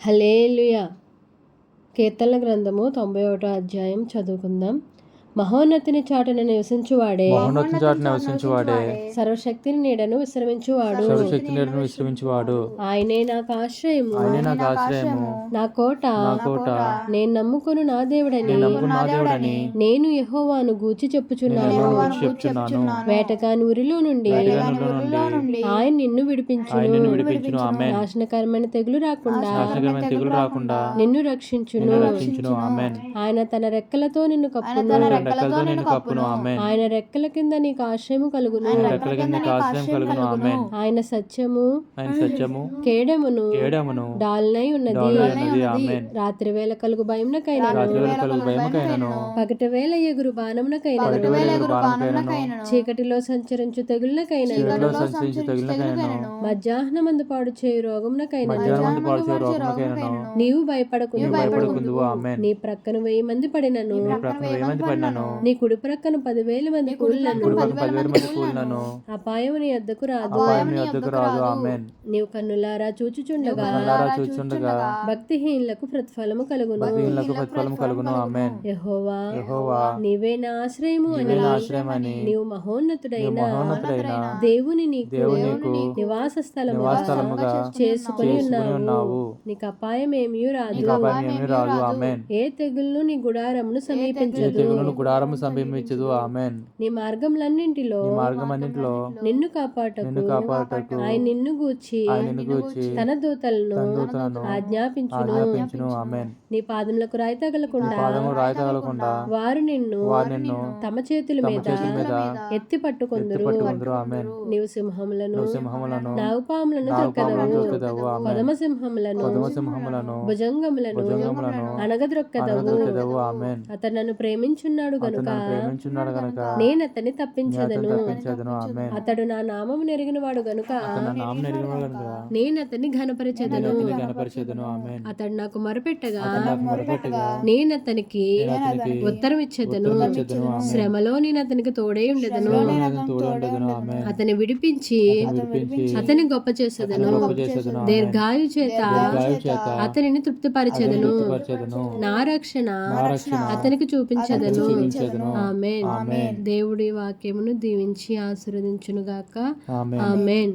హల్లెలూయా. కీర్తనల గ్రంథము 91వ అధ్యాయం చదువుకుందాం. మహోన్నతిని చాటున నివసించువాడే, సర్వశక్తిని నీడను విశ్రమించువాడు. ఆయనే నాకు ఆశ్రయము, నా కోట, నేను నమ్ముకొను నా దేవుడని నేను యెహోవాను గూర్చి చెప్పుచున్నాను. వేటగాని ఉరిలో నుండి ఆయన నిన్ను విడిపించును. నాశనకరమైన తెగులు రాకుండా నిన్ను రక్షించును. ఆయన తన రెక్కలతో నిన్ను కప్పును. ఆయన రెక్కల కింద నీకు ఆశ్రయము కలుగును. ఆయన సత్యము కేడమును డాల్నై ఉన్నది. రాత్రి వేళ కలుగు భయమునకైనను, పగటి వేళ ఎగురు బాణమునకైనను, చీకటిలో సంచరించు తెగుళ్ళకైనను, మధ్యాహ్నమందు పాడు చేయు రోగమునకైనను నీవు భయపడకుందువు. నీ ప్రక్కన 1000 మంది పడినను, నీ కుడి ప్రక్కన 10,000 మంది కూలినను అపాయము నీ యొద్దకు రాదు. నీవు కన్నులారా చూచుచుండగా భక్తిహీనులకు ప్రతిఫలము కలుగును. యెహోవా నీవే నా ఆశ్రయము అని నీవు మహోన్నతుడైన దేవుని నీకు నివాస స్థలముగా చేసుకుని ఉన్నావు. నీకు అపాయమేమీ రాదు. ఏ తెగులు నీ గుడారమును సమీపించదు. ఆమేన్. నీ మార్గములన్నింటిలో నిన్ను కాపాడుటకు ఆయన నిన్ను గూర్చి తన దూతలను ఆజ్ఞాపించును. నీ పాదములకు రాయి తగలకుండా వారు నిన్ను తమ చేతుల మీద ఎత్తి పట్టుకొందురు. నీవు సింహములను నాగుపాములను త్రొక్కెదవు. కొదమ సింహములను భుజంగములను అణగద్రొక్కెదవు. అతడు నన్ను ప్రేమించున్నాడు గనుక నేను అతన్ని తప్పించదను. అతడు నా నామము నెరిగిన వాడు గనుక నేను అతన్ని ఘనపరచెదను. అతడు నాకు మొరపెట్టగా నేను అతనికి ఉత్తరం ఇచ్చేదను. శ్రమలో నేను అతనికి తోడై ఉండెదను. అతని విడిపించి అతని గొప్ప చేసేదను. దీర్ఘాయు చేత అతనిని తృప్తిపరచెదను. నా రక్షణ అతనికి చూపించదను. ఆమేన్. దేవుడి వాక్యమును దీవించి ఆశీర్వదించును గాక. ఆమేన్.